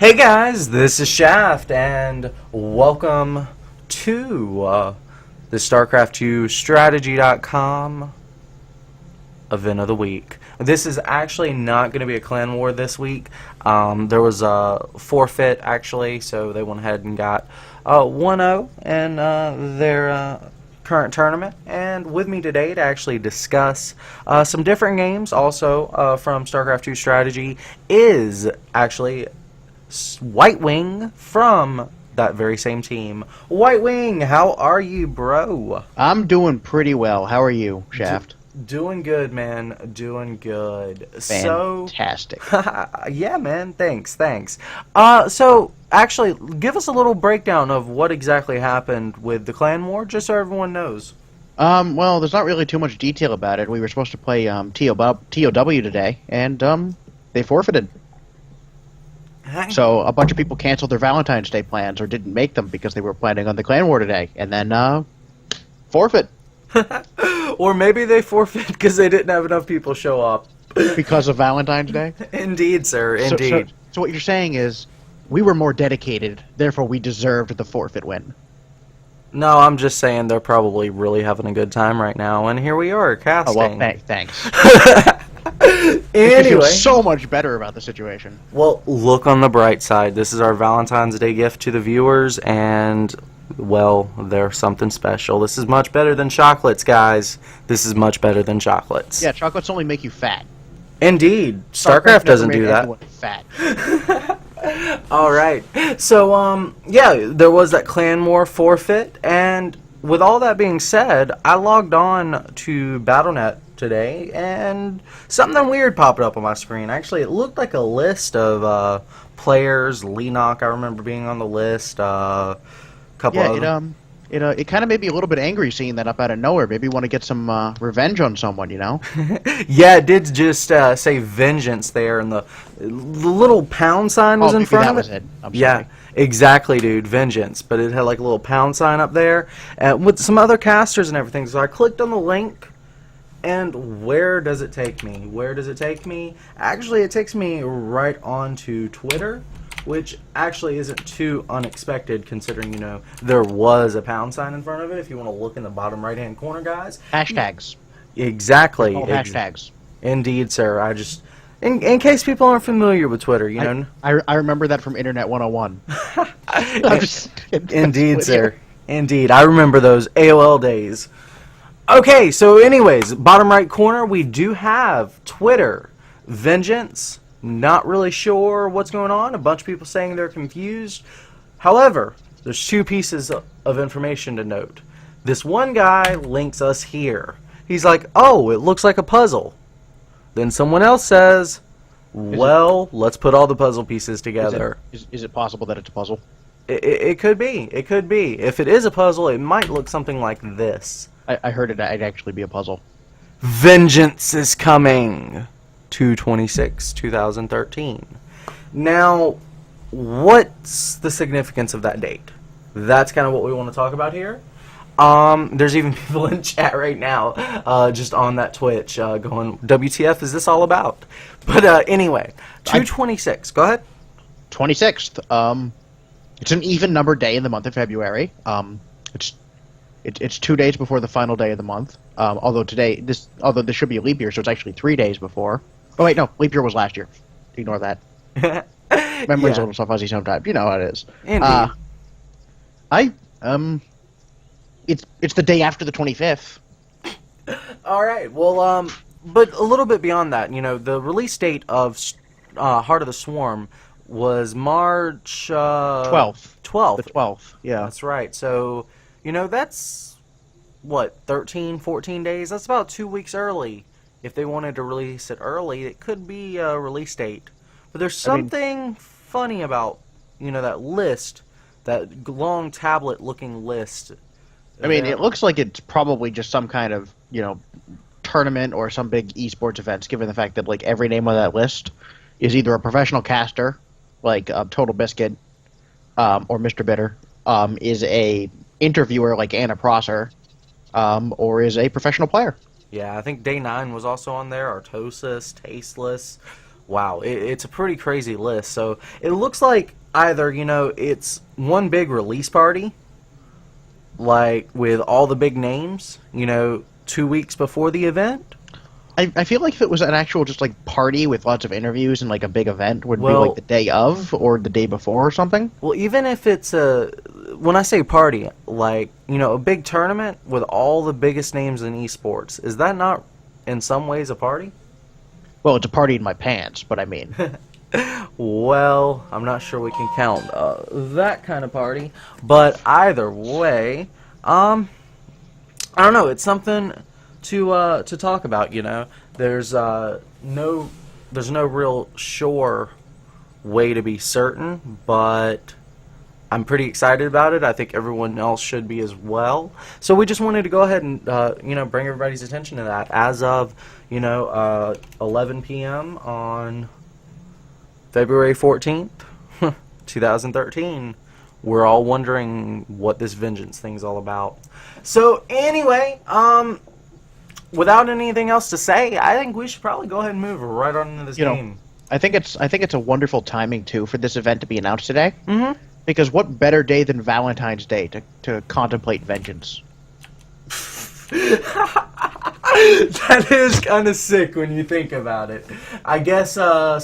Hey guys, this is Shaft, and welcome to the Starcraft 2 Strategy.com event of the week. This is actually not going to be a clan war this week. There was a forfeit, actually, so they went ahead and got 1-0 in their current tournament. And with me today to actually discuss some different games, also from Starcraft 2 Strategy, is actually White Wing from that very same team. White Wing, how are you, bro? I'm doing pretty well. How are you, Shaft? Doing good, man. Doing good. Fantastic. Yeah, man. Thanks. So, actually, give us a little breakdown of what exactly happened with the clan war, just so everyone knows. Well, there's not really too much detail about it. We were supposed to play TOW today, and they forfeited. So a bunch of people canceled their Valentine's Day plans or didn't make them because they were planning on the clan war today, and then forfeit. Or maybe they forfeit because they didn't have enough people show up. Because of Valentine's Day? Indeed, sir, indeed. So what you're saying is, we were more dedicated, therefore we deserved the forfeit win. No, I'm just saying they're probably really having a good time right now, and here we are, casting. Oh, well, thanks. Anyway. I feel so much better about the situation. Well, look on the bright side. This is our Valentine's Day gift to the viewers, and, well, they're something special. This is much better than chocolates, guys. This is much better than chocolates. Yeah, chocolates only make you fat. Indeed. Starcraft doesn't do that. Fat. Alright. So, yeah, there was that clan war forfeit, and with all that being said, I logged on to Battle.net today, and something weird popped up on my screen. Actually, it looked like a list of players. Leenock, I remember being on the list. Couple of it kind of made me a little bit angry seeing that up out of nowhere. Maybe want to get some revenge on someone, you know? Yeah, it did just say vengeance there, and the little pound sign was in front of it. Was it. I'm sorry. Yeah, exactly, dude. Vengeance, but it had like a little pound sign up there, with some other casters and everything. So I clicked on the link. And where does it take me? Where does it take me? Actually, it takes me right onto Twitter, which actually isn't too unexpected considering, you know, there was a pound sign in front of it. If you want to look in the bottom right-hand corner, guys. Hashtags. Exactly. Hashtags. Indeed, sir. I just... In case people aren't familiar with Twitter, you know. I remember that from Internet 101. Indeed, sir. Indeed. I remember those AOL days. Okay, so anyways, bottom right corner, we do have Twitter. Vengeance, not really sure what's going on. A bunch of people saying they're confused. However, there's two pieces of information to note. This one guy links us here. He's like, oh, it looks like a puzzle. Then someone else says, well, let's put all the puzzle pieces together. Is it possible that it's a puzzle? It could be. It could be. If it is a puzzle, it might look something like this. I heard it'd actually be a puzzle. Vengeance is coming. 2/26/2013. Now, what's the significance of that date? That's kind of what we want to talk about here. There's even people in chat right now, just on that Twitch, going, WTF is this all about? But anyway, 2/26. Go ahead. 26th. It's an even numbered day in the month of February. It's 2 days before the final day of the month. Although this should be a leap year, so it's actually 3 days before. Oh wait, no, leap year was last year. Ignore that. Memory's a little so fuzzy sometimes. You know how it is. Indeed. It's the day after the 25th. All right. Well, but a little bit beyond that, you know, the release date of Heart of the Swarm was March 12th. 12th. The 12th. Yeah. That's right. So, you know, that's, what, 13, 14 days? That's about 2 weeks early. If they wanted to release it early, it could be a release date. But there's something funny about, you know, that list, that long tablet-looking list. I mean, it looks like it's probably just some kind of, you know, tournament or some big esports events, given the fact that, like, every name on that list is either a professional caster, like Total Biscuit, or Mr. Bitter, is a interviewer like Anna Prosser, or is a professional player. Yeah, I think Day 9 was also on there, Artosis, Tasteless, Wow, it's a pretty crazy list. So it looks like either, it's one big release party, like with all the big names, 2 weeks before the event. I feel like if it was an actual just like party with lots of interviews and like a big event would be Well, like the day of or the day before or something. well, even if it's when I say party, like, a big tournament with all the biggest names in esports, is that not in some ways a party? Well, it's a party in my pants, but I mean, Well, I'm not sure we can count that kind of party, but either way, I don't know. It's something to talk about. There's no real sure way to be certain, but I'm pretty excited about it. I think everyone else should be as well. So we just wanted to go ahead and bring everybody's attention to that as of 11 p.m. on February 14th, 2013. We're all wondering what this vengeance thing's all about. So anyway, without anything else to say, I think we should probably go ahead and move right on into this game. I think it's a wonderful timing too for this event to be announced today. Mm-hmm. Because what better day than Valentine's Day to contemplate vengeance? That is kind of sick when you think about it. I guess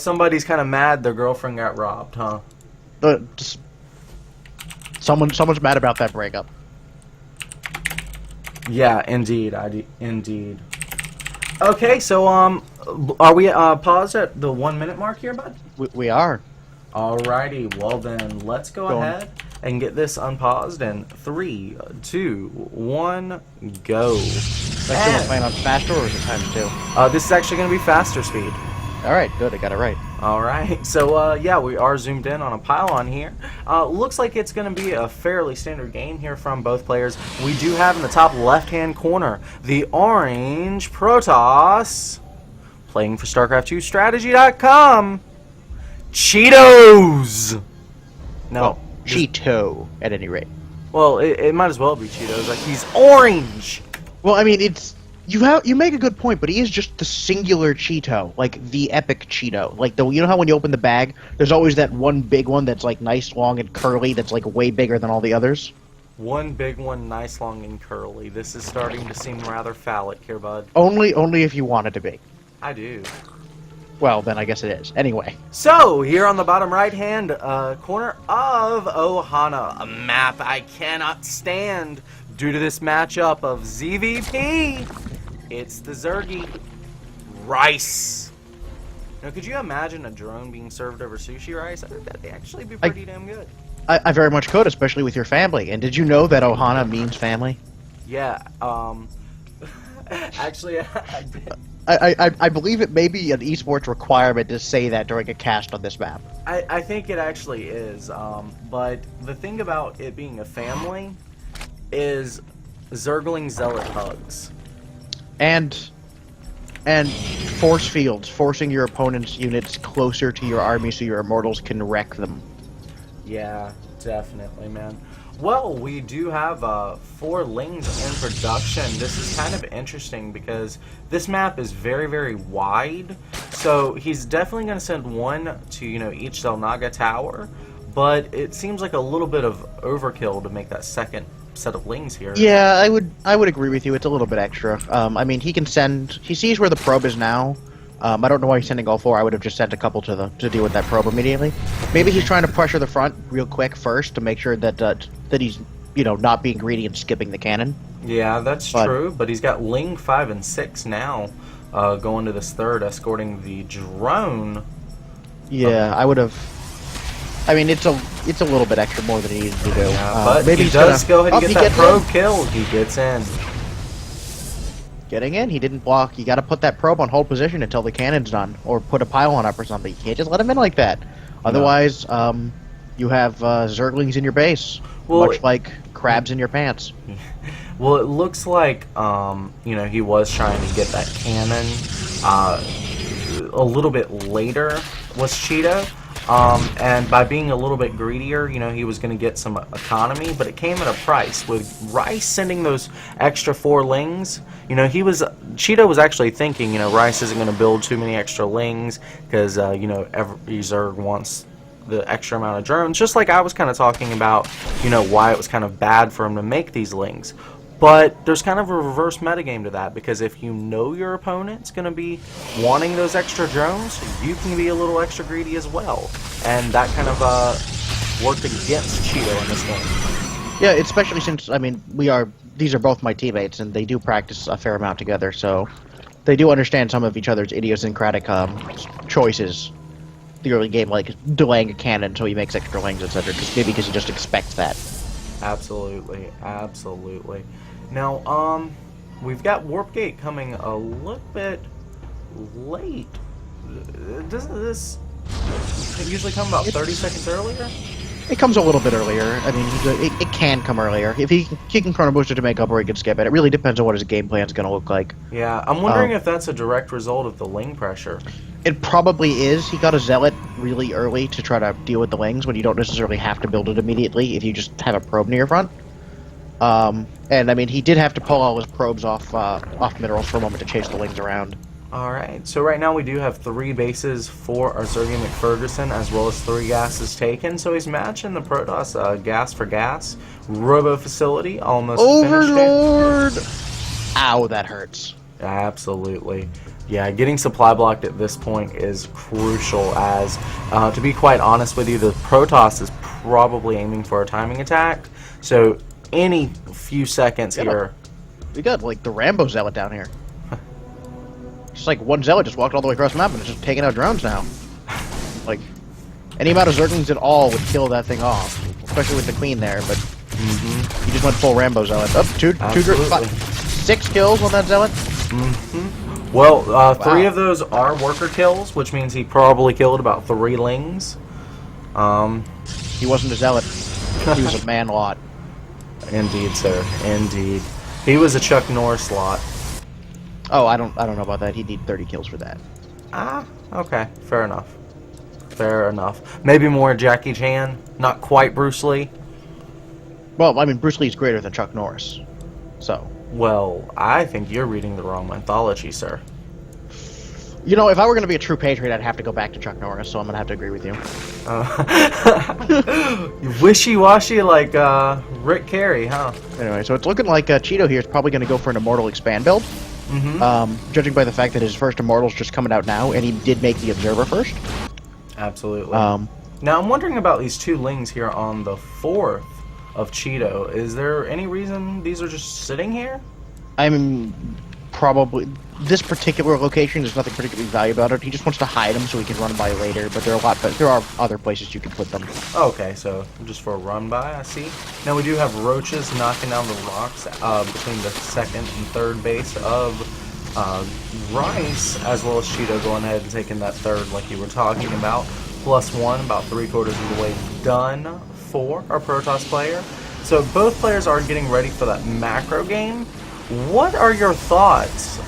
somebody's kind of mad their girlfriend got robbed, huh? Someone's mad about that breakup. Yeah, indeed. Indeed. Okay, so are we paused at the 1 minute mark here, bud? We are. Alrighty, well then, let's go ahead and get this unpaused in 3, 2, 1, go. That's playing on faster or is it times 2? This is actually going to be faster speed. Alright, good, I got it right. Alright, so yeah, we are zoomed in on a pylon here. Looks like it's going to be a fairly standard game here from both players. We do have in the top left-hand corner the orange Protoss, playing for Starcraft 2 Strategy.com. Cheetos! No. Well, Cheeto, at any rate. Well, it might as well be Cheetos. Like, he's orange! Well, I mean, you make a good point, but he is just the singular Cheeto, like the epic Cheeto. Like you know how when you open the bag, there's always that one big one that's like nice, long, and curly. That's like way bigger than all the others. One big one, nice, long, and curly. This is starting to seem rather phallic here, bud. Only if you want it to be. I do. Well, then I guess it is. Anyway. So, here on the bottom right-hand corner of Ohana, a map I cannot stand due to this matchup of ZVP. It's the Zergy rice. Now, could you imagine a drone being served over sushi rice? I think that'd actually be pretty damn good. I very much could, especially with your family. And did you know that Ohana means family? Yeah, actually, I did. I believe it may be an esports requirement to say that during a cast on this map. I think it actually is, but the thing about it being a family is Zergling Zealot hugs. And force fields, forcing your opponent's units closer to your army so your immortals can wreck them. Yeah, definitely, man. Well, we do have 4 Lings in production. This is kind of interesting because this map is very, very wide. So he's definitely going to send one to, each Zelnaga tower. But it seems like a little bit of overkill to make that second set of Lings here. Yeah, I would agree with you. It's a little bit extra. I mean, he sees where the probe is now. I don't know why he's sending all 4. I would have just sent a couple to deal with that probe immediately. Maybe he's trying to pressure the front real quick first to make sure that he's not being greedy and skipping the cannon. Yeah, that's true. But he's got Ling 5 and 6 now, going to this third, escorting the drone. Yeah, I would have. I mean, it's a little bit extra more than he needed to do. But maybe he does go ahead and get that probe kill. He gets in. Getting in, he didn't block. You got to put that probe on hold position until the cannon's done, or put a pylon up or something. You can't just let him in like that. Otherwise, you have Zerglings in your base, much like crabs in your pants. Well, it looks like he was trying to get that cannon a little bit later was Cheeto. And by being a little bit greedier, you know, he was going to get some economy, but it came at a price. With Rice sending those extra 4 lings, you know, Cheeto was actually thinking, you know, Rice isn't going to build too many extra lings because, you know, every Zerg wants the extra amount of drones, just like I was kind of talking about, you know, why it was kind of bad for him to make these lings. But there's kind of a reverse metagame to that, because if you know your opponent's going to be wanting those extra drones, you can be a little extra greedy as well. And that kind of worked against Cheeto in this game. Yeah, especially since, I mean, these are both my teammates, and they do practice a fair amount together, so they do understand some of each other's idiosyncratic choices. The early game, like delaying a cannon until he makes extra lanes, etc. Maybe because he just expects that. Absolutely, absolutely. Now, we've got Warp Gate coming a little bit late. Doesn't this usually come about 30 seconds earlier? It comes a little bit earlier. I mean, it can come earlier. If he can Chrono Booster to make up, or he can skip it. It really depends on what his game plan is going to look like. Yeah, I'm wondering if that's a direct result of the ling pressure. It probably is. He got a Zealot really early to try to deal with the lings when you don't necessarily have to build it immediately if you just have a probe near your front. And I mean, he did have to pull all his probes off minerals for a moment to chase the lings around. Alright, so right now we do have 3 bases for our Zergy McFerguson, as well as 3 gases taken. So he's matching the Protoss gas for gas. Robo Facility almost Overlord! Finished it. Ow, that hurts. Absolutely. Yeah, getting supply blocked at this point is crucial, as, to be quite honest with you, the Protoss is probably aiming for a timing attack. So any few seconds here... We got, like, the Rambo Zealot down here. Just like one Zealot just walked all the way across the map and is just taking out drones now. Like, any amount of Zerglings at all would kill that thing off, especially with the Queen there, but he just went full Rambo Zealot. Up, 6 kills on that Zealot. Well, 3 of those are worker kills, which means he probably killed about 3 lings. He wasn't a Zealot. He was a man lot. Indeed, sir. Indeed. He was a Chuck Norris lot. Oh, I don't know about that. He'd need 30 kills for that. Ah, okay. Fair enough. Fair enough. Maybe more Jackie Chan. Not quite Bruce Lee. Well, I mean, Bruce Lee's greater than Chuck Norris. So. Well, I think you're reading the wrong mythology, sir. You know, if I were going to be a true patriot, I'd have to go back to Chuck Norris, so I'm going to have to agree with you. Wishy-washy like Rick Carey, huh? Anyway, so it's looking like Cheeto here is probably going to go for an Immortal Expand build. Judging by the fact that his first Immortal's just coming out now, and he did make the Observer first. Absolutely. Now, I'm wondering about these 2 lings here on the 4th of Cheeto. Is there any reason these are just sitting here? I mean, probably... This particular location, there's nothing particularly valuable about it. He just wants to hide them so he can run by later, but there are other places you can put them. Okay, so just for a run by, I see. Now we do have roaches knocking down the rocks between the 2nd and 3rd base of Rice, as well as Cheeto going ahead and taking that 3rd like you were talking about. +1, about 3/4 of the way done for our Protoss player. So both players are getting ready for that macro game. What are your thoughts?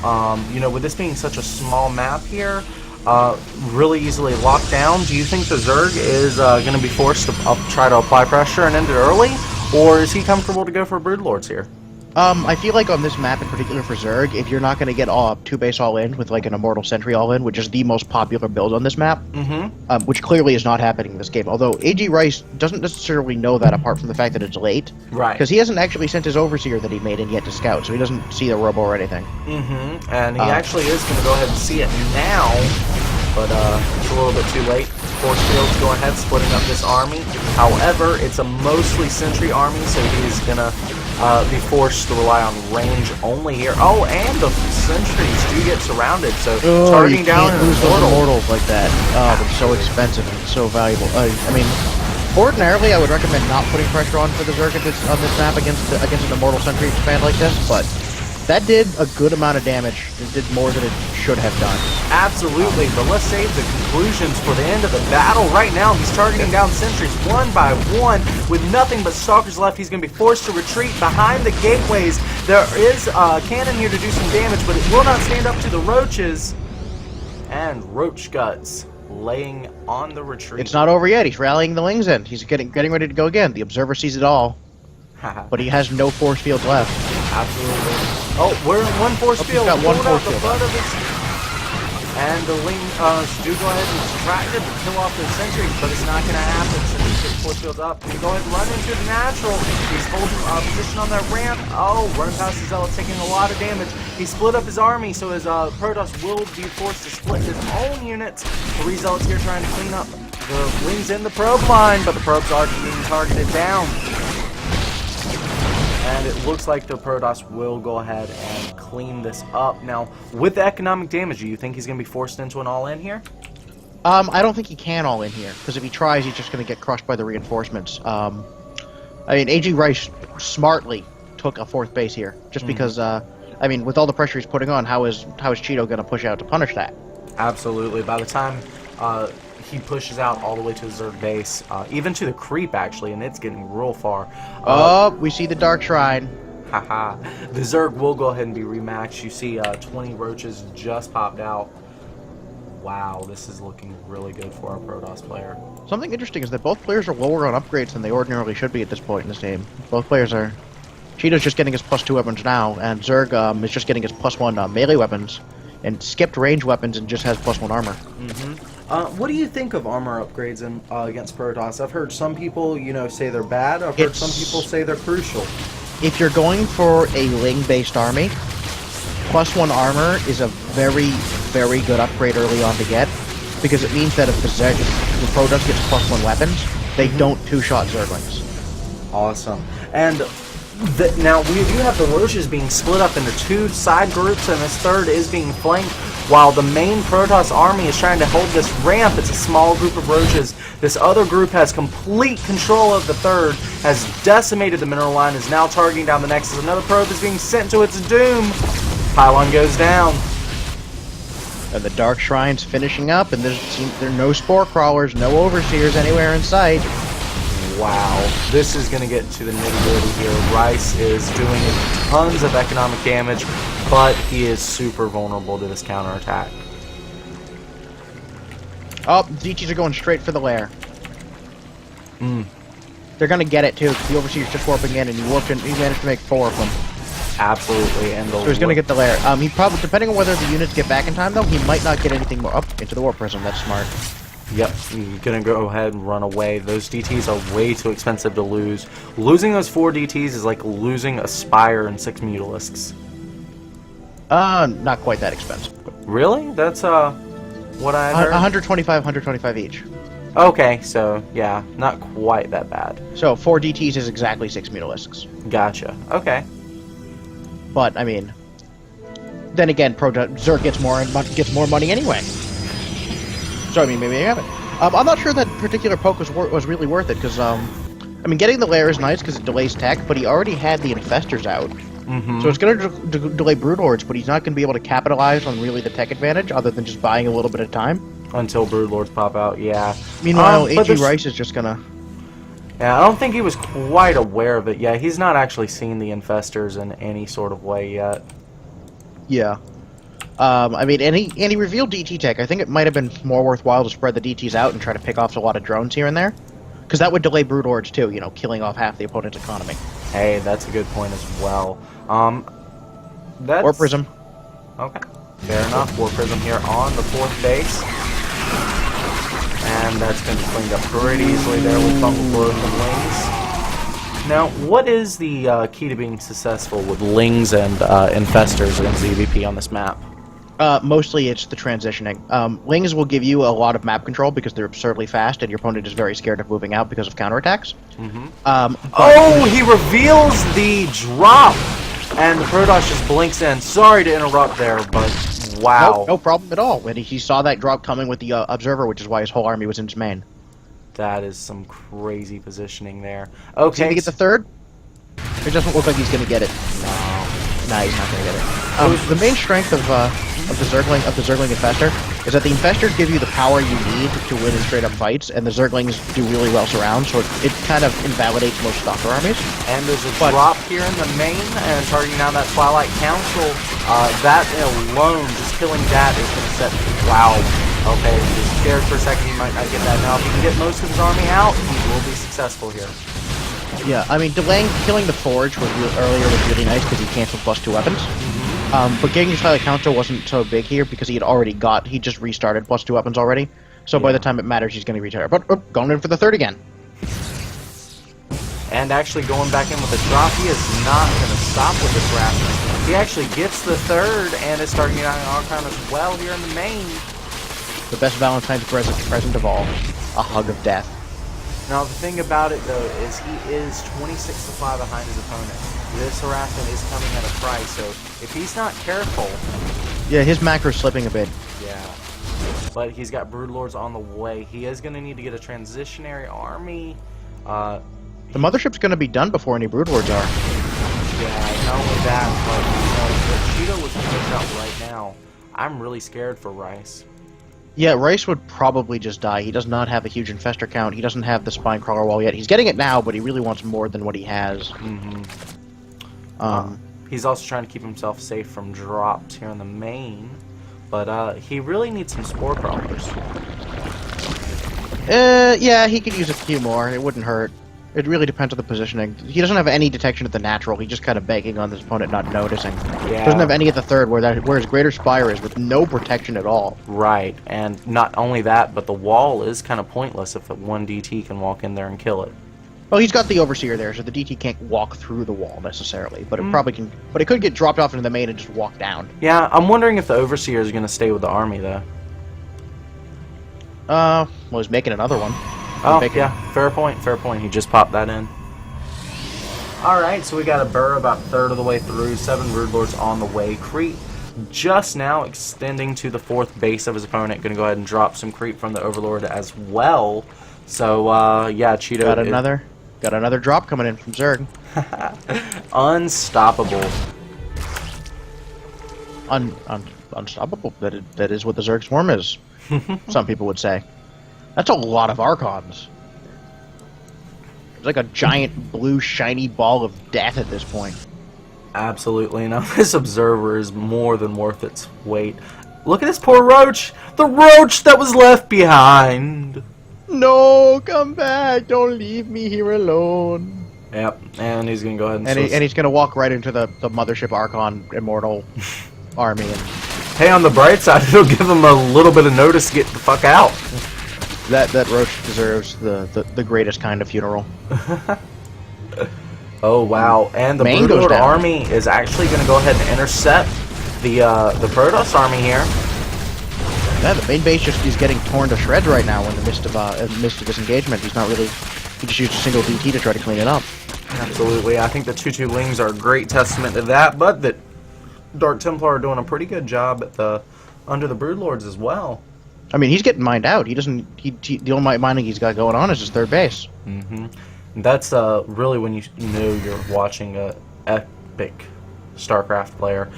You know, with this being such a small map here, really easily locked down, do you think the Zerg is going to be forced to try to apply pressure and end it early? Or is he comfortable to go for Broodlords here? I feel like on this map in particular for Zerg, if you're not going to get 2 base all-in with like an Immortal Sentry all-in, which is the most popular build on this map, which clearly is not happening in this game, although AG Rice doesn't necessarily know that apart from the fact that it's late. Right. Because he hasn't actually sent his Overseer that he made in yet to scout, so he doesn't see the Robo or anything. And he actually is going to go ahead and see it now, but it's a little bit too late. Force Field's going ahead, splitting up this army. However, it's a mostly Sentry army, so he's going to be forced to rely on range only here. Oh, and the Sentries do get surrounded, so targeting down an Immortals like that. Oh, they're so expensive and so valuable. I mean, ordinarily I would recommend not putting pressure on for the Zerg on this map against an Immortal Sentry expand like this, but that did a good amount of damage. It did more than it should have done. Absolutely, but let's save the conclusions for the end of the battle. Right now, he's targeting down sentries 1 by 1 with nothing but Stalkers left. He's going to be forced to retreat behind the gateways. There is a cannon here to do some damage, but it will not stand up to the roaches. And Roach Guts laying on the retreat. It's not over yet. He's rallying the Lings in. He's getting ready to go again. The Observer sees it all, but he has no force fields left. Absolutely. Oh, we're in one force field. He's got one Pulling out force the field butt of his... And the Ling do go ahead and try to kill off the sentries, but it's not going to happen since he's getting force fields up. He can go ahead and run into the natural. He's holding position on that ramp. Oh, run past his Zealot, taking a lot of damage. He split up his army, so his Protoss will be forced to split his own units. 3 Zealots here trying to clean up the Lings in the probe line, but the probes are being targeted down. And it looks like the Protoss will go ahead and clean this up. Now, with the economic damage, do you think he's going to be forced into an all-in here? I don't think he can all in here, because if he tries, he's just going to get crushed by the reinforcements. I mean, AG Rice smartly took a 4th base here, just because, I mean, with all the pressure he's putting on, how is Cheeto going to push out to punish that? Absolutely. By the time he pushes out all the way to the Zerg base, even to the creep, actually, and it's getting real far. We see the Dark Shrine. Haha. The Zerg will go ahead and be rematched. You see 20 roaches just popped out. Wow, this is looking really good for our Protoss player. Something interesting is that both players are lower on upgrades than they ordinarily should be at this point in this game. Both players are... Cheeto's just getting his +2 weapons now, and Zerg is just getting his +1 melee weapons, and skipped range weapons and just has +1 armor. What do you think of armor upgrades against Protoss? I've heard some people, say they're bad. I've heard some people say they're crucial. If you're going for a Ling-based army, +1 armor is a very, very good upgrade early on to get, because it means that if the Protoss gets +1 weapons, they don't two-shot Zerglings. Awesome. And now we do have the Roaches being split up into 2 side groups, and this 3rd is being flanked, while the main Protoss army is trying to hold this ramp. It's a small group of Roaches. This other group has complete control of the 3rd, has decimated the mineral line, is now targeting down the Nexus. Another probe is being sent to its doom. Pylon goes down. And the Dark Shrine's finishing up, and there are no Spore Crawlers, no Overseers anywhere in sight. Wow, this is going to get to the nitty-gritty here. Rice is doing tons of economic damage, but he is super vulnerable to this counterattack. Oh, DTs are going straight for the lair. They're going to get it, too, because the Overseer's just warping in, and he managed to make 4 of them. Absolutely, and so he's going to get the lair. He probably, depending on whether the units get back in time, though, he might not get anything more up into the Warp Prism. That's smart. Yep, you're gonna go ahead and run away. Those DTs are way too expensive to lose. Losing those 4 DTs is like losing a Spire and 6 Mutalisks. Not quite that expensive. Really? That's what I heard. 125 each. Okay, so yeah, not quite that bad. So 4 DTs is exactly 6 Mutalisks. Gotcha. Okay. But I mean, then again, Zerg gets more money anyway. So, I mean, maybe they haven't. I'm not sure that particular poke was really worth it, because, I mean, getting the lair is nice because it delays tech, but he already had the Infestors out. So it's going to delay Broodlords, but he's not going to be able to capitalize on really the tech advantage, other than just buying a little bit of time. Until Broodlords pop out, yeah. Meanwhile, AG Rice is just going to... Yeah, I don't think he was quite aware of it yet. He's not actually seen the Infestors in any sort of way yet. Yeah. I mean, and he revealed DT tech. I think it might have been more worthwhile to spread the DTs out and try to pick off a lot of drones here and there. Because that would delay Broodlords too, killing off half the opponent's economy. Hey, that's a good point as well. Warp Prism. Okay, fair enough. Warp Prism here on the 4th base. And that's been cleaned up pretty easily there with Fungal Growth and Lings. Now, what is the key to being successful with Lings and Infestors against ZVP on this map? Mostly it's the transitioning. Lings will give you a lot of map control because they're absurdly fast, and your opponent is very scared of moving out because of counterattacks. Oh, he reveals the drop! And the Protoss just blinks in. Sorry to interrupt there, but wow. No problem at all. And he saw that drop coming with the Observer, which is why his whole army was in his main. That is some crazy positioning there. Okay. Is he going to get the 3rd? It doesn't look like he's going to get it. No, he's not going to get it. The main strength of the Zergling Infestor is that the Infestors give you the power you need to win in straight-up fights, and the Zerglings do really well surround, so it kind of invalidates most Stalker armies. And there's a drop here in the main, and targeting down that Twilight Council. That alone, just killing that is going to set... Wow. Okay, he's scared for a second, he might not get that. Now, if he can get most of his army out, he will be successful here. Yeah, I mean, killing the Forge earlier was really nice because he canceled +2 weapons. But getting his Highlight counter wasn't so big here because he just restarted +2 weapons already. So by the time it matters, he's going to retire. But going in for the third again. And actually going back in with a drop, he is not going to stop with this rationing. He actually gets the third and is starting out on Archon as well here in the main. The best Valentine's present of all, a hug of death. Now the thing about it though is he is 26-5 behind his opponent. This harassment is coming at a price, so if he's not careful... Yeah, his macro's slipping a bit. Yeah. But he's got Broodlords on the way. He is going to need to get a transitionary army. The mothership's going to be done before any Broodlords are. Yeah, not only that, but if Cheeto was to push out right now, I'm really scared for Rice. Yeah, Rice would probably just die. He does not have a huge infestor count. He doesn't have the spine crawler wall yet. He's getting it now, but he really wants more than what he has. He's also trying to keep himself safe from drops here in the main, but he really needs some spore crawlers. Yeah, he could use a few more. It wouldn't hurt. It really depends on the positioning. He doesn't have any detection at the natural. He's just kind of banking on his opponent not noticing. Yeah. Doesn't have any at the third, where his Greater Spire is with no protection at all. Right, and not only that, but the wall is kind of pointless if one DT can walk in there and kill it. Well, he's got the Overseer there, so the DT can't walk through the wall necessarily, but it probably can. But it could get dropped off into the main and just walk down. Yeah, I'm wondering if the Overseer is going to stay with the army though. Well, he's making another one. Oh, yeah, fair point, fair point. He just popped that in. Alright, so we got a burr about a third of the way through, 7 Broodlords on the way. Creep just now extending to the 4th base of his opponent. Going to go ahead and drop some creep from the Overlord as well. So, yeah, Cheeto... Got another drop coming in from Zerg. Unstoppable. Unstoppable. That is what the Zerg Swarm is, some people would say. That's a lot of Archons. It's like a giant blue shiny ball of death at this point. Absolutely. Now this Observer is more than worth its weight. Look at this poor Roach! The Roach that was left behind! No, come back! Don't leave me here alone. Yep, and he's gonna go ahead and he's gonna walk right into the Mothership Archon Immortal army. And hey, on the bright side, it'll give him a little bit of notice to get the fuck out. That Roach deserves the greatest kind of funeral. Oh wow! And the Broodlord army is actually going to go ahead and intercept the Protoss army here. Yeah, the main base is getting torn to shreds right now in the midst of this engagement. He just used a single DT to try to clean it up. Absolutely, I think the 2/2 Lings are a great testament to that, but that Dark Templar are doing a pretty good job at under the Broodlords as well. I mean, he's getting mined out. The only mining he's got going on is his third base. Mm-hmm. That's really when you know you're watching a epic StarCraft player.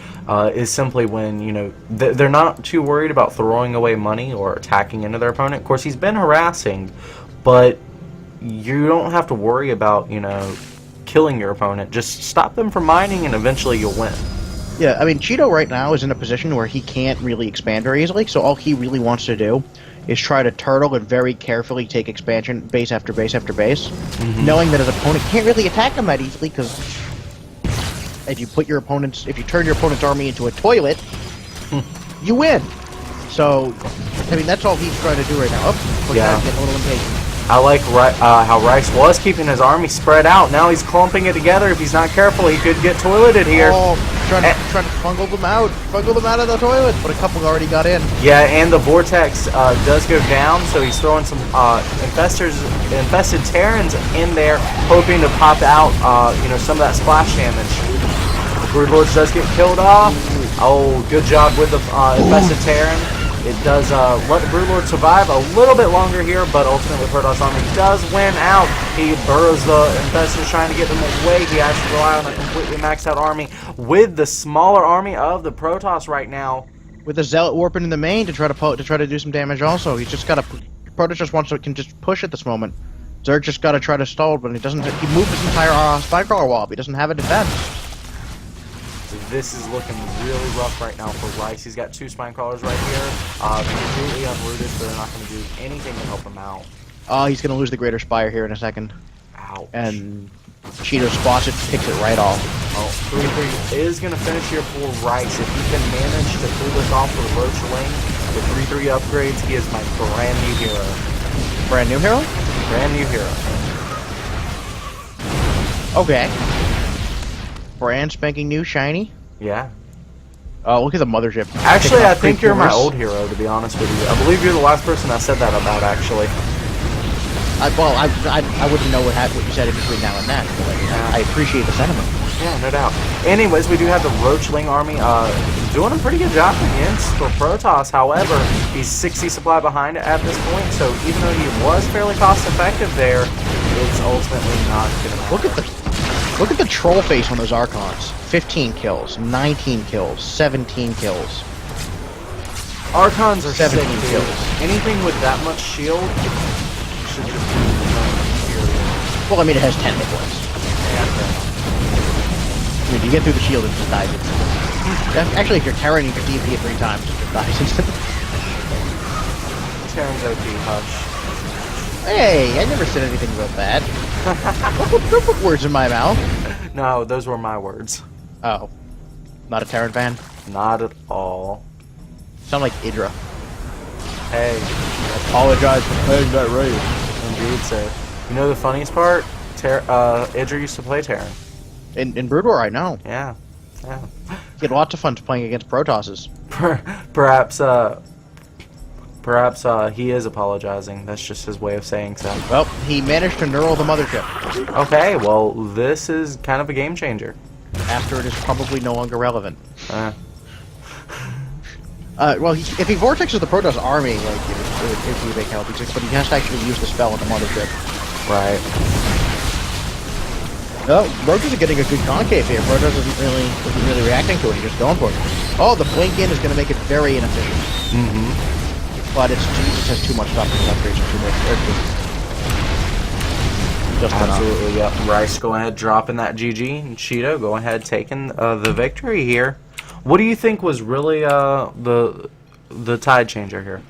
Is simply when, you know, they're not too worried about throwing away money or attacking into their opponent. Of course, he's been harassing, but you don't have to worry about, you know, killing your opponent. Just stop them from mining and eventually you'll win. Yeah, I mean, Cheeto right now is in a position where he can't really expand very easily, so all he really wants to do is try to turtle and very carefully take expansion base after base after base, knowing that his opponent can't really attack him that easily, because if you turn your opponent's army into a toilet, you win. So, I mean, that's all he's trying to do right now. Getting a little impatient. I like how Rice was keeping his army spread out. Now he's clumping it together. If he's not careful, he could get toileted here. Oh, trying to fungal them out of the toilet, but a couple already got in. Yeah, and the Vortex does go down, so he's throwing some infested Terrans in there, hoping to pop out, you know, some of that splash damage. The Broodlords does get killed off. Oh, good job with the infested Terran. It does let the Broodlord survive a little bit longer here, but ultimately Protoss army does win out. He burrows the infestors trying to get them away. He has to rely on a completely maxed out army with the smaller army of the Protoss right now. With the Zealot warping in the main to try to do some damage also. He's just got to... Protoss can just push at this moment. Zerg just got to try to stall, but he doesn't... He moved his entire Spycrawler wall, but he doesn't have a defense. This is looking really rough right now for Rice. He's got 2 spine crawlers right here. Completely unrooted, so they're not going to do anything to help him out. He's going to lose the Greater Spire here in a second. Ouch. And Cheeto spots it, picks it right off. Oh, 3-3 is going to finish here for Rice. If he can manage to pull this off with Roach Lane, with 3-3 upgrades, he is my brand new hero. Brand new hero? Brand new hero. Okay. Brand spanking new shiny. Yeah. Oh, look at the mothership. Actually, I think you're my old hero, to be honest with you. I believe you're the last person I said that about, actually. I wouldn't know what you said in between now and then, but I appreciate the sentiment. Yeah, no doubt. Anyways, we do have the Roachling army doing a pretty good job against for Protoss. However, he's 60 supply behind at this point, so even though he was fairly cost-effective there, it's ultimately not going to matter. Look at the troll face on those Archons. 15 kills, 19 kills, 17 kills. Archons are 17 sick, kills. Anything with that much shield should just be inferior. Well, I mean, it has 10 hit points. I mean, you get through the shield and it just dies instantly. Actually, if you're Terran, you can DP it 3 times, it just dies instantly. Terran's OP, hush. Hey, I never said anything real bad. Don't put words in my mouth. No, those were my words. Oh. Not a Terran fan? Not at all. Sound like Idra. Hey. Apologize for playing that raid. Indeed, sir. You know the funniest part? Idra used to play Terran. In Brood War, I know. Yeah. Yeah. He had lots of fun playing against Protosses. Perhaps he is apologizing. That's just his way of saying so. Well, he managed to neural the mothership. Okay, well, this is kind of a game changer. After it is probably no longer relevant. Uh, Well, if he vortexes the Protoss army, like, it would be a big help, but he has to actually use the spell on the mothership. right. No, Roach is getting a good concave here. Protoss isn't really reacting to it, he's just going for it. Oh, the blink in is going to make it very inefficient. Mm-hmm. But it just has too much stuff in the upgrades and too much. Just Absolutely, yep. Rice going ahead dropping that GG, and Cheeto going ahead taking the victory here. What do you think was really the tide changer here?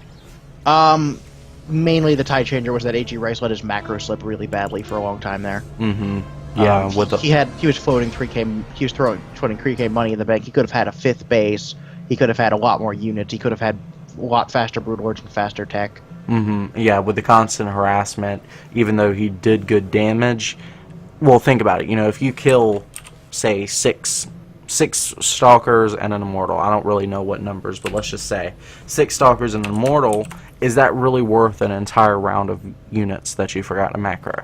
Mainly the tide changer was that AG Rice let his macro slip really badly for a long time there. Mm-hmm. Yeah, with the he was floating 3K. He was throwing 3K money in the bank. He could have had a 5th base. He could have had a lot more units. He could have had a lot faster Broodlords and faster tech. Mm-hmm. Yeah, with the constant harassment, even though he did good damage. Well, think about it. You know, if you kill, say, six Stalkers and an Immortal, I don't really know what numbers, but let's just say 6 Stalkers and an Immortal, is that really worth an entire round of units that you forgot to macro?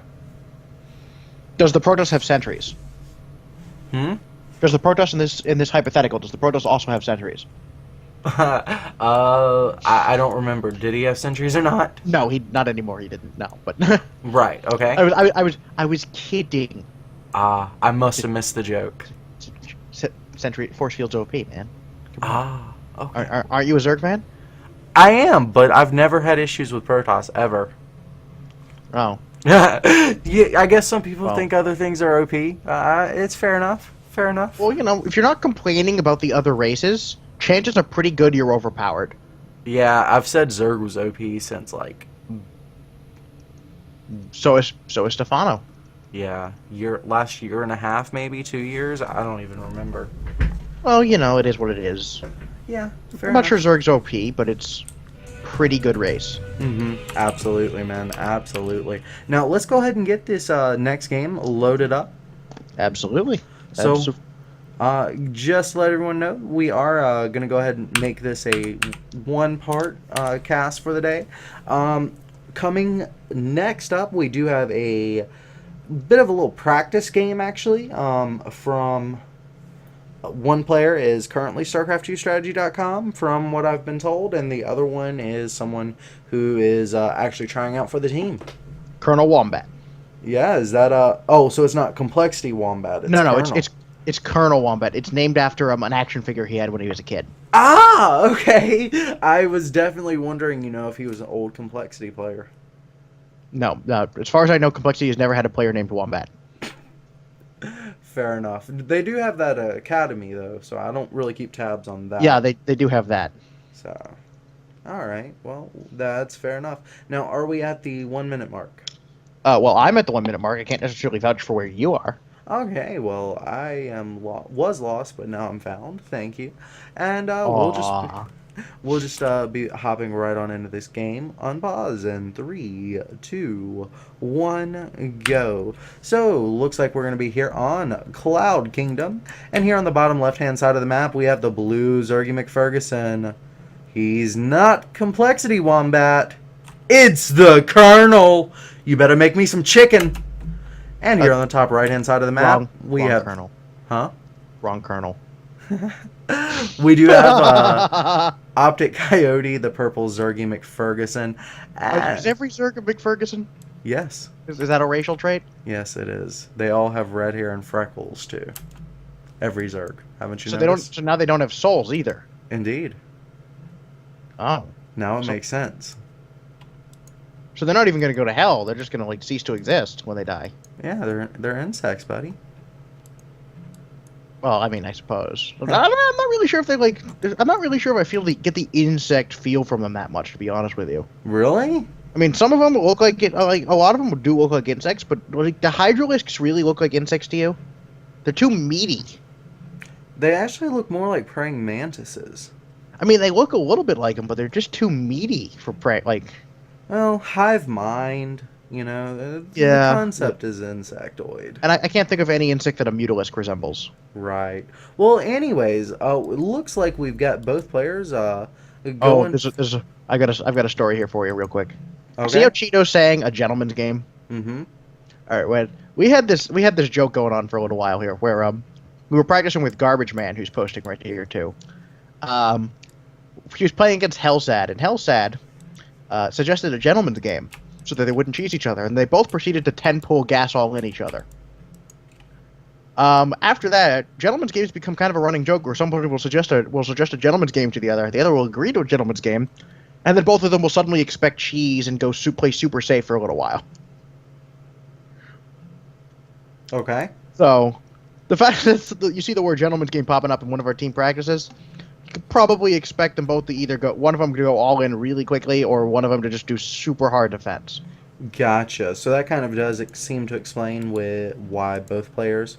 Does the Protoss have sentries? Does the Protoss in this hypothetical? Does the Protoss also have sentries? I don't remember. Did he have sentries or not? No, not anymore. He didn't. No, but right. Okay. I was kidding. I must have missed the joke. Sentry force fields OP, man. Okay. Aren't you a Zerg fan? I am, but I've never had issues with Protoss ever. Oh. Yeah, I guess some people think other things are OP. It's fair enough. Fair enough. Well, you know, if you're not complaining about the other races, chances are pretty good you're overpowered. Yeah, I've said Zerg was OP since like. So is Stefano. Yeah, last year and a half, maybe 2 years. I don't even remember. Well, you know, it is what it is. Yeah, fair I'm not enough. sure Zerg's OP, but it's pretty good race. Mm-hmm. Absolutely, man. Absolutely. Now let's go ahead and get this next game loaded up. Absolutely. So, just to let everyone know, we are going to go ahead and make this a one-part cast for the day. Coming next up, we do have a bit of a little practice game, actually, from one player is currently Starcraft2strategy.com, from what I've been told, and the other one is someone who is actually trying out for the team. Colonel Wombat. Yeah, is that oh, so it's not Complexity Wombat. It's No, Colonel. it's Colonel Wombat. It's named after an action figure he had when he was a kid. Ah, okay. I was definitely wondering, if he was an old Complexity player. No, as far as I know, Complexity has never had a player named Wombat. Fair enough. They do have that academy though, so I don't really keep tabs on that. Yeah, they do have that. So, all right. Well, that's fair enough. Now, are we at the 1 minute mark? Well, I'm at the 1 minute mark. I can't necessarily vouch for where you are. Okay. Well, I am was lost, but now I'm found. Thank you. And Aww. we'll just be hopping right on into this game. Unpause in 3, 2, 1, go. So, looks like we're going to be here on Cloud Kingdom. And here on the bottom left-hand side of the map, we have the blue Zergy McFerguson. He's not Complexity Wombat. It's the Colonel. You better make me some chicken. And here on the top right-hand side of the map, we have... Colonel. Huh? Wrong Colonel. We do have Optic Coyote, the purple Zergy McFerguson. Is every Zerg a McFerguson? Yes. Is that a racial trait? Yes, it is. They all have red hair and freckles, too. Every Zerg. Haven't you So noticed? So now they don't have souls either. Indeed. Oh. Now it makes sense. So they're not even going to go to hell. They're just going to like cease to exist when they die. Yeah, they're insects, buddy. Well, I mean, I suppose. I'm not really sure if they like. I'm not really sure if I get the insect feel from them that much, to be honest with you. Really? I mean, some of them look like a lot of them do look like insects, but like the Hydralisks really look like insects to you. They're too meaty. They actually look more like praying mantises. I mean, they look a little bit like them, but they're just too meaty for prey. Like, well, hive mind. You know, the concept is insectoid. And I can't think of any insect that a Mutalisk resembles. Right. Well, anyways, it looks like we've got both players going... I've got a story here for you real quick. Okay. See how Cheeto sang a gentleman's game? Mm-hmm. All right, when we had this joke going on for a little while here, where we were practicing with Garbage Man, who's posting right here too. He was playing against Hellsad, and Hellsad suggested a gentleman's game so that they wouldn't cheese each other, and they both proceeded to 10-pull gas all in each other. After that, gentlemen's games become kind of a running joke where somebody will suggest a gentleman's game to the other will agree to a gentleman's game, and then both of them will suddenly expect cheese and go play super safe for a little while. Okay. So, the fact that you see the word gentleman's game popping up in one of our team practices, you could probably expect them both to either one of them to go all in really quickly, or one of them to just do super hard defense. Gotcha. So that kind of does seem to explain why both players,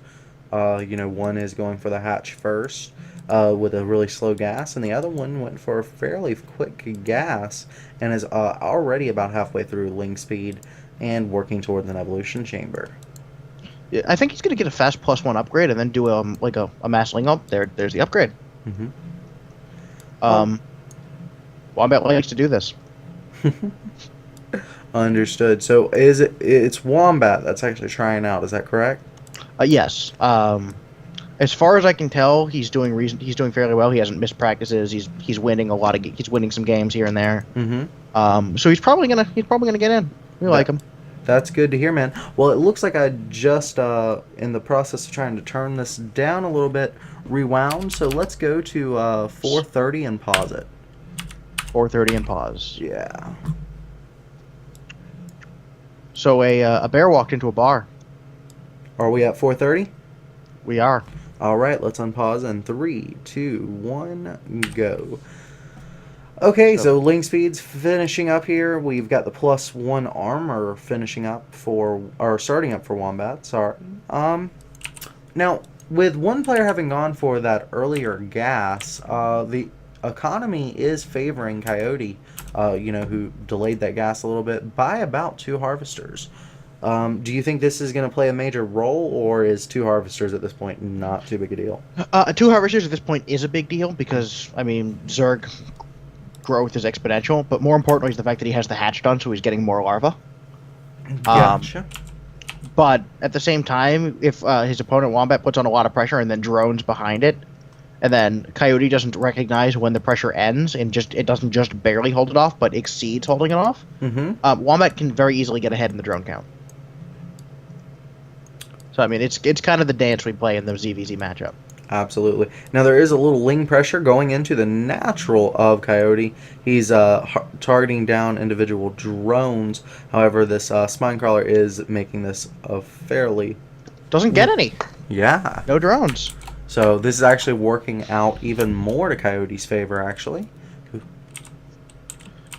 one is going for the hatch first with a really slow gas, and the other one went for a fairly quick gas and is already about halfway through Ling speed and working toward an evolution chamber. Yeah, I think he's going to get a fast +1 upgrade and then do a mass Ling up. There's the upgrade. Mm-hmm. Wombat likes to do this. Understood. So it's Wombat that's actually trying out, is that correct? Yes. As far as I can tell, he's doing fairly well. He hasn't missed practices. He's winning he's winning some games here and there. Mm-hmm. So he's probably gonna get in. We like him. That's good to hear, man. Well, it looks like I just in the process of trying to turn this down a little bit, rewound. So let's go to 4:30 and pause it. 4:30 and pause. Yeah. So a bear walked into a bar. Are we at 4:30? We are. All right, let's unpause in 3, 2, 1, go. Okay, so Ling speed's finishing up here. We've got the +1 armor starting up for Wombat. Sorry. Now, with one player having gone for that earlier gas, the economy is favoring Coyote, who delayed that gas a little bit by about 2 harvesters. Do you think this is going to play a major role, or is 2 harvesters at this point not too big a deal? 2 harvesters at this point is a big deal because, I mean, Zerg growth is exponential, but more importantly is the fact that he has the hatch done, so he's getting more larvae. Gotcha. But at the same time, if his opponent Wombat puts on a lot of pressure and then drones behind it, and then Coyote doesn't recognize when the pressure ends and it doesn't just barely hold it off, but exceeds holding it off, Wombat can very easily get ahead in the drone count. So, I mean, it's kind of the dance we play in the ZVZ matchup. Absolutely. Now, there is a little Ling pressure going into the natural of Coyote. He's targeting down individual drones. However, this Spine Crawler is making this a fairly... Doesn't get any. Yeah. No drones. So this is actually working out even more to Coyote's favor, actually.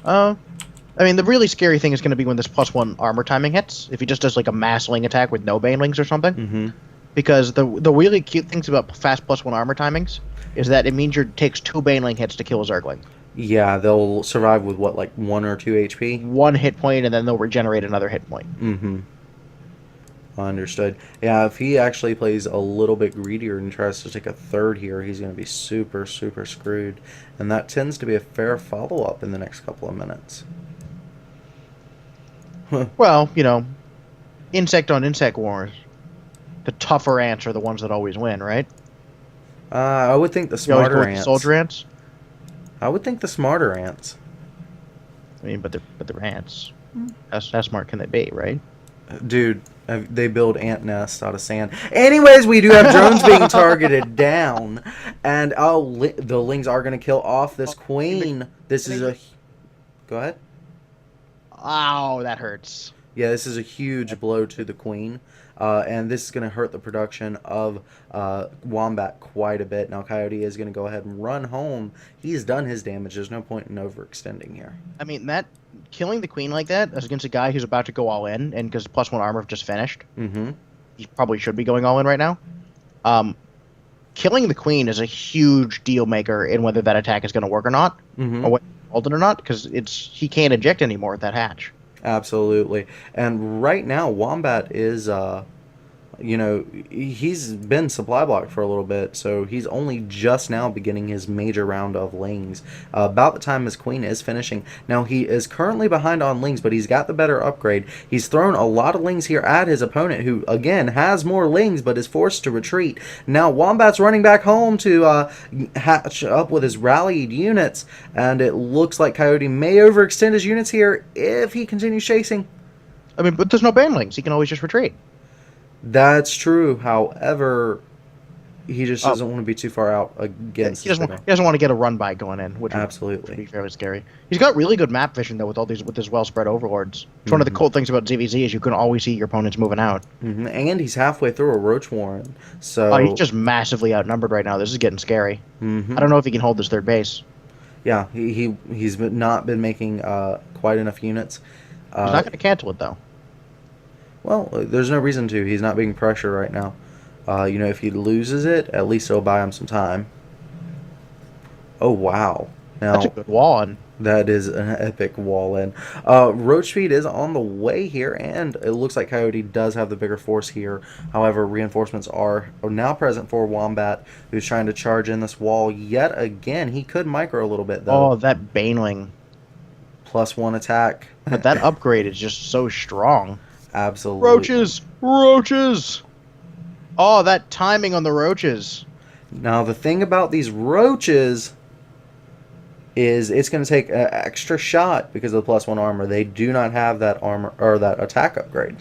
I mean, the really scary thing is going to be when this +1 armor timing hits. If he just does like a mass ling attack with no banelings or something. Mm-hmm. Because the really cute things about fast +1 armor timings is that it means it takes 2 baneling hits to kill a Zergling. Yeah, they'll survive with what, like 1 or 2 HP? 1 hit point, and then they'll regenerate another hit point. Mm-hmm. Understood. Yeah, if he actually plays a little bit greedier and tries to take a third here, he's going to be super, super screwed. And that tends to be a fair follow-up in the next couple of minutes. Well, insect on insect wars. The tougher ants are the ones that always win, right? I would think the You always go smarter with the ants. soldier ants. I would think the smarter ants. I mean, but they're ants. How smart can they be, right? Dude, they build ant nests out of sand. Anyways, we do have drones being targeted down. And the lings are going to kill off this queen. This is a... Go ahead. Ow, that hurts. Yeah, this is a huge blow to the queen. And this is going to hurt the production of Wombat quite a bit. Now, Coyote is going to go ahead and run home. He's done his damage. There's no point in overextending here. I mean, killing the queen like that as against a guy who's about to go all in, and because +1 armor just finished, he probably should be going all in right now. Killing the queen is a huge deal maker in whether that attack is going to work or not, or what hold it or not, because he can't eject anymore at that hatch. Absolutely. And right now, Wombat is, he's been supply blocked for a little bit, so he's only just now beginning his major round of lings. About the time his queen is finishing. Now, he is currently behind on lings, but he's got the better upgrade. He's thrown a lot of lings here at his opponent, who, again, has more lings, but is forced to retreat. Now, Wombat's running back home to hatch up with his rallied units, and it looks like Coyote may overextend his units here if he continues chasing. I mean, but there's no banelings. He can always just retreat. That's true. However, he just doesn't want to be too far out against. He doesn't want to get a run by going in, which absolutely would be fairly scary. He's got really good map vision though with his well spread overlords. It's one of the cool things about ZVZ is you can always see your opponents moving out. And he's halfway through a Roach Warren, so he's just massively outnumbered right now. This is getting scary. I don't know if he can hold this third base. Yeah, he's not been making quite enough units. He's not going to cancel it though. Well, there's no reason to. He's not being pressured right now. If he loses it, at least it'll buy him some time. Oh, wow. Now, that's a good wall in. That is an epic wall in. Roach speed is on the way here, and it looks like Coyote does have the bigger force here. However, reinforcements are now present for Wombat, who's trying to charge in this wall yet again. He could micro a little bit, though. Oh, that Baneling. +1 attack. But that upgrade is just so strong. Absolutely. Roaches! Oh, that timing on the roaches. Now, the thing about these roaches is it's going to take an extra shot because of the +1 armor. They do not have that armor or that attack upgrade.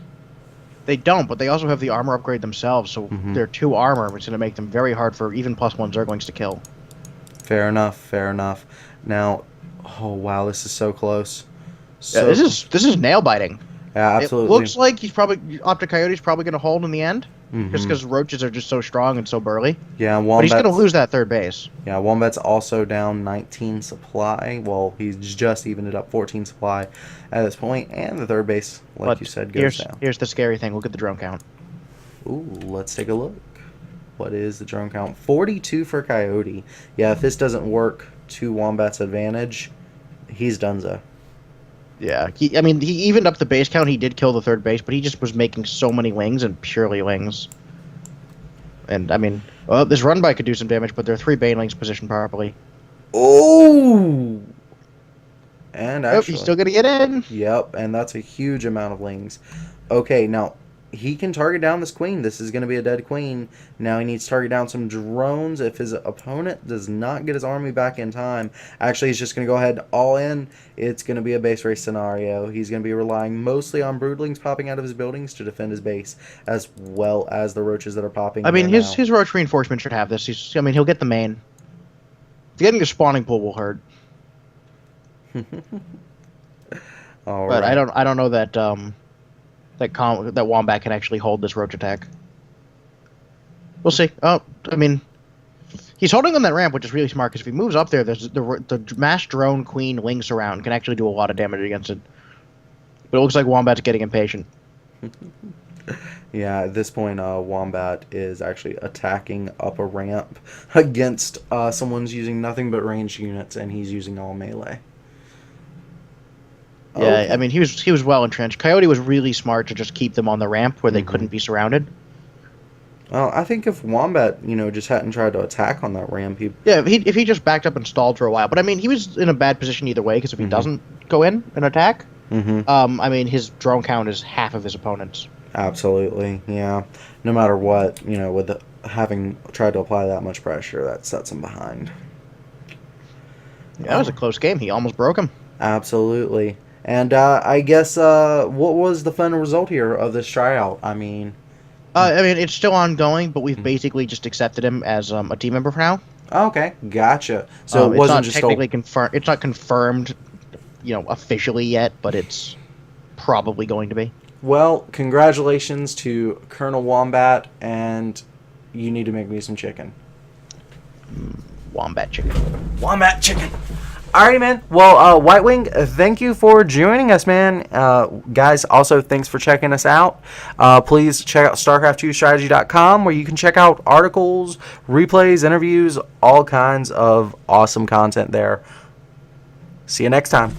They don't, but they also have the armor upgrade themselves, so they're 2 armor, which is going to make them very hard for even +1 Zerglings to kill. Fair enough, fair enough. Now, oh wow, this is so close. So yeah, this is nail biting. Yeah, absolutely. It looks like Optic Coyote's probably going to hold in the end, just because roaches are just so strong and so burly. Yeah, but he's going to lose that third base. Yeah, Wombat's also down 19 supply. Well, he's just evened it up 14 supply at this point, and the third base, like you said, goes down. Here's the scary thing. Look at the drone count. Ooh, let's take a look. What is the drone count? 42 for Coyote. Yeah, if this doesn't work to Wombat's advantage, he's donezo. Yeah, he evened up the base count. He did kill the third base, but he just was making so many lings and purely lings. And, this run by could do some damage, but there are 3 banelings positioned properly. Oh! And actually... he's still going to get in. Yep, and that's a huge amount of lings. Okay, now, he can target down this queen. This is going to be a dead queen. Now he needs to target down some drones. If his opponent does not get his army back in time, actually he's just going to go ahead all in. It's going to be a base race scenario. He's going to be relying mostly on broodlings popping out of his buildings to defend his base, as well as the roaches that are popping. His roach reinforcement should have this. He'll get the main. Getting the spawning pool will hurt. All but right. I don't know that that Wombat can actually hold this roach attack. We'll see. Oh, I mean, he's holding on that ramp, which is really smart, because if he moves up there, there's the mass drone queen links around can actually do a lot of damage against it. But it looks like Wombat's getting impatient. Yeah, at this point, Wombat is actually attacking up a ramp against someone's using nothing but ranged units, and he's using all melee. Yeah, Okay. I mean, he was well entrenched. Coyote was really smart to just keep them on the ramp where they couldn't be surrounded. Well, I think if Wombat, just hadn't tried to attack on that ramp, he... Yeah, if he just backed up and stalled for a while. But I mean, he was in a bad position either way, because if he doesn't go in and attack, I mean, his drone count is half of his opponent's. Absolutely, yeah. No matter what, with having tried to apply that much pressure, that sets him behind. Yeah, that was a close game. He almost broke him. Absolutely. And I guess what was the final result here of this tryout? I mean, it's still ongoing, but we've basically just accepted him as a team member for now. okay, gotcha. So it It's wasn't not just technically confirmed. It's not confirmed, officially yet, but it's probably going to be. Well, congratulations to Colonel Wombat, and you need to make me some chicken. Wombat chicken. Wombat chicken. Alrighty, man. Well, White Wing, thank you for joining us, man. Guys, also thanks for checking us out. Please check out Starcraft2Strategy.com, where you can check out articles, replays, interviews, all kinds of awesome content there. See you next time.